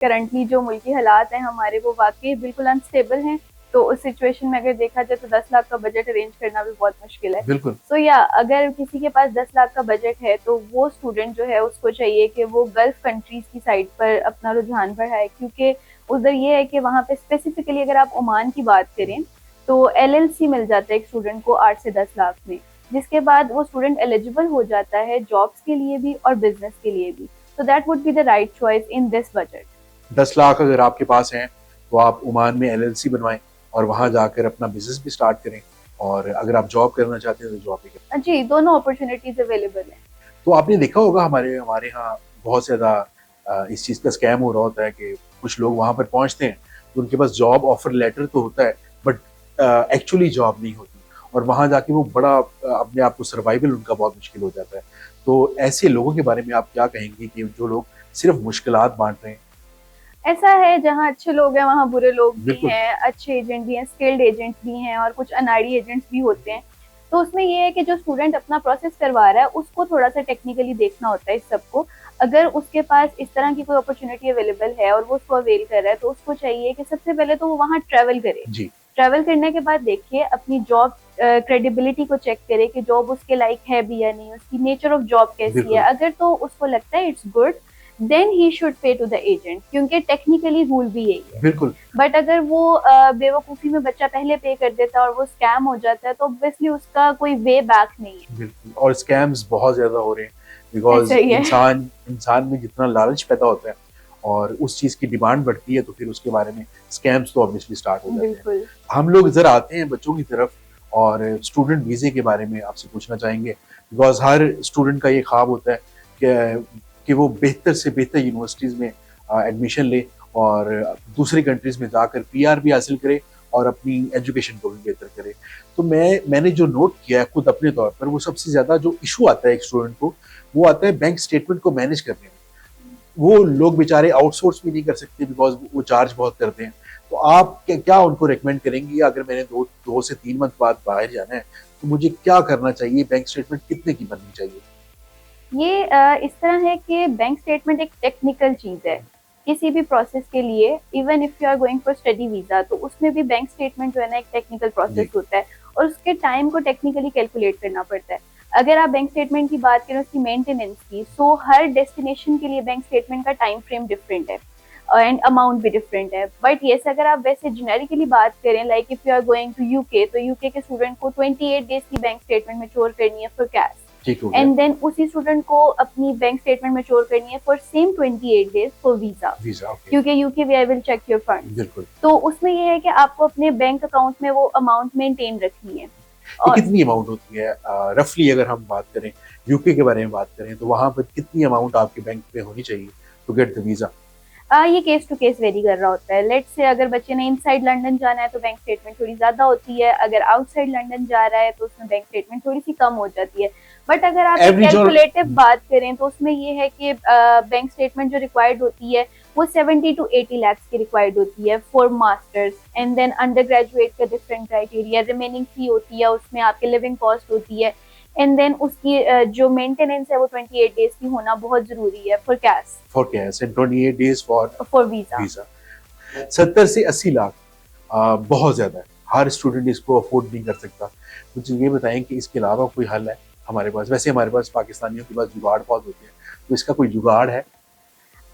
Currently जो मुल्की हालात हैं हमारे वो वाकई बिल्कुल अनस्टेबल हैं। तो उस सिचुएशन में अगर देखा जाए तो 10 लाख का बजट अरेंज करना भी बहुत मुश्किल है। बिल्कुल। सो या अगर किसी के पास 10 लाख का बजट है तो वो स्टूडेंट जो है उसको चाहिए कि वो गल्फ कंट्रीज की साइड पर अपना रुझान बढ़ाए, क्योंकि उधर ये है कि वहाँ पे स्पेसिफिकली अगर आप ओमान की बात करें तो LLC मिल जाता है एक स्टूडेंट को 8 से 10 लाख में, जिसके बाद वो स्टूडेंट एलिजिबल हो जाता है जॉब्स के लिए भी और बिजनेस के लिए भी। So that would be the right choice in this budget. 10 lakh अगर आपके पास हैं तो आप ओमान में एलएलसी बनवाएं और वहां जाकर अपना बिजनेस भी स्टार्ट करें। और अगर आप जॉब करना चाहते हैं तो जॉब भी करें। जी, दोनों अपॉर्चुनिटीज अवेलेबल हैं। तो आपने देखा होगा हमारे हमारे यहाँ बहुत ज्यादा इस चीज का स्कैम हो रहा होता है कि कुछ लोग वहां पर पहुंचते हैं तो उनके पास जॉब ऑफर लेटर तो होता है, बट एक्चुअली जॉब नहीं होती। और वहां जाके वो बड़ा अपने आप को सर्वाइवल उनका बहुत मुश्किल हो जाता है। तो ऐसे लोगों के बारे में आप क्या कहेंगे कि जो लोग सिर्फ मुश्किलात बांट रहे हैं? ऐसा है, जहाँ अच्छे लोग हैं वहाँ बुरे लोग भी बिल्कुल। हैं, अच्छे एजेंट भी हैं, स्किल्ड एजेंट्स भी हैं और कुछ अनाड़ी एजेंट्स भी होते हैं। तो उसमें ये है कि जो स्टूडेंट अपना प्रोसेस करवा रहा है उसको थोड़ा सा टेक्निकली देखना होता है इस सबको। अगर उसके पास इस तरह की कोई अपॉर्चुनिटी अवेलेबल है और वो उसको अवेल कर रहा है तो उसको चाहिए कि सबसे पहले तो वो वहाँ ट्रेवल करे। जी। ट्रेवल करने के बाद देखिए अपनी जॉब क्रेडिबिलिटी को चेक करे कि जॉब उसके लायक है भी या नहीं, उसकी नेचर ऑफ जॉब कैसी है। बिल्कुल। अगर तो उसको लगता है it's good, then he should pay to the agent, क्योंकि टेक्निकली रूल भी यही है। बिल्कुल। बट अगर वो बेवकूफ़ी में बच्चा पहले पे कर देता है और वो स्कैम हो जाता है तो ऑब्वियसली उसका कोई वे बैक नहीं है। बिल्कुल। और स्कैम्स बहुत ज्यादा हो रहे हैं ऐसा बिकॉज ही है। इंसान इंसान में जितना लालच पैदा होता है और उस चीज की डिमांड बढ़ती है तो फिर उसके बारे में स्कैम्स तो ऑब्वियसली स्टार्ट हो जाते हैं। बिल्कुल। हम लोग जरा आते हैं बच्चों की तरफ और स्टूडेंट वीजे के बारे में आपसे पूछना चाहेंगे बिकॉज हर स्टूडेंट का ये ख्वाब होता है कि वो बेहतर से बेहतर यूनिवर्सिटीज में एडमिशन ले और दूसरी कंट्रीज में जाकर पीआर भी हासिल करे और अपनी एजुकेशन को भी बेहतर करे। तो मैंने जो नोट किया है खुद अपने तौर पर, वो सबसे ज्यादा जो इशू आता है एक स्टूडेंट को वो आता है बैंक स्टेटमेंट को मैनेज करने में। वो लोग बेचारे आउटसोर्स भी नहीं कर सकते बिकॉज वो चार्ज बहुत करते हैं। तो आप क्या उनको रेकमेंड करेंगे अगर मैंने 2 से 3 मंथ बाद बाहर जाना है तो मुझे क्या करना चाहिए? बैंक स्टेटमेंट कितने की बननी चाहिए? ये इस तरह है कि बैंक स्टेटमेंट एक टेक्निकल चीज़ है किसी भी प्रोसेस के लिए। Even if you are going for study visa तो उसमें भी बैंक स्टेटमेंट जो है ना एक टेक्निकल प्रोसेस जी। होता है और उसके टाइम को टेक्निकली कैलकुलेट करना पड़ता है। अगर आप बैंक स्टेटमेंट की बात करें उसकी मेंटेनेंस की, सो हर डेस्टिनेशन के लिए बैंक स्टेटमेंट का टाइम फ्रेम डिफरेंट है एंड अमाउंट भी डिफरेंट है। बट येस, अगर आप वैसे जेनेरिकली बात करें like if you are going to UK तो यूके के स्टूडेंट को 28 डेज की बैंक स्टेटमेंट मैच्योर करनी है फॉर कैश, ठीक हो गया। एंड देन उसी स्टूडेंट को अपनी बैंक स्टेटमेंट मैच्योर करनी है for same 28 days for visa, visa. Okay. क्योंकि UK we I will check your fund. बिल्कुल। तो उसमें ये है कि आपको अपने बैंक अकाउंट में वो अमाउंट मेंटेन रखनी है। ये और कितनी अमाउंट होती है रफली? अगर हम बात करें यूके के बारे में बात करें तो वहां पर कितनी अमाउंट आपके बैंक में होनी चाहिए टू गेट द वीजा? ये केस टू केस वेरी कर रहा होता है। लेट्स से अगर बच्चे ने इनसाइड लंदन जाना है तो बैंक स्टेटमेंट थोड़ी ज्यादा होती है, अगर आउटसाइड लंदन जा रहा है तो उसमें बैंक स्टेटमेंट थोड़ी सी कम हो जाती है। बट अगर आप एक एवरेज और कैलकुलेटिव बात करें तो उसमें ये है कि बैंक स्टेटमेंट जो रिक्वायर्ड होती है वो 70 to 80 lakhs की रिक्वायर्ड होती है for masters, and then undergraduate का डिफरेंट क्राइटेरिया, रिमेनिंग फी होती है, उसमें आपके लिविंग कॉस्ट होती है, एंड देन उसकी जो मेंटेनेंस है वो 28 डेज की होना बहुत जरूरी है for cash and 28 days for for visa. Visa. 70 से 80 लाख बहुत ज्यादा है। हर स्टूडेंट इसको अफोर्ड नहीं कर सकता। मुझे ये बताएं कि इसके अलावा कोई हल है हमारे पास? वैसे हमारे पास पाकिस्तानियों के पास जुगाड़ बहुत होते हैं, तो इसका कोई जुगाड़ है?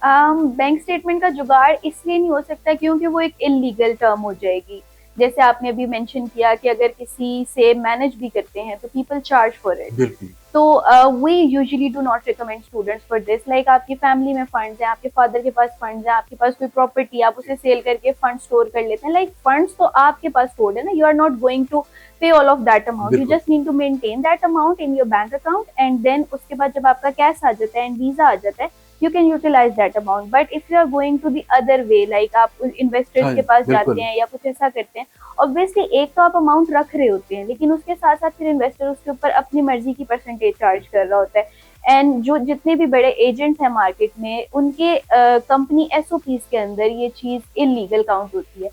बैंक स्टेटमेंट का जुगाड़ इसलिए नहीं हो सकता क्योंकि वो एक इलीगल टर्म हो जाएगी। जैसे आपने अभी मेंशन किया कि अगर किसी से मैनेज भी करते हैं तो पीपल चार्ज फॉर इट। बिल्कुल। तो we usually do not recommend students for this. Like आपकी फैमिली में फंड्स हैं, आपके फादर के पास फंड्स हैं, आपके पास कोई प्रॉपर्टी, आप उसे सेल करके फंड स्टोर कर लेते हैं। लाइक फंड्स तो आपके पास स्टोर्ड है ना, you are not going to pay all of that amount, you बिल्कुल। Just need to maintain that amount in your bank account, and then उसके बाद जब आपका कैश आ जाता है एंड वीजा आ जाता है you can utilize that amount. But if you are going to the other way, like आप इन्वेस्टर्स हाँ, के पास जाते बिल्कुल। हैं या कुछ ऐसा करते हैं, ऑब्वियसली एक तो आप अमाउंट रख रहे होते हैं लेकिन उसके साथ साथ फिर इन्वेस्टर उसके ऊपर अपनी मर्जी की परसेंटेज चार्ज कर रहा होता है। एंड जो जितने भी बड़े एजेंट्स हैं मार्केट में उनके कंपनी एसओपीज के अंदर ये चीज इलीगल काउंट होती है।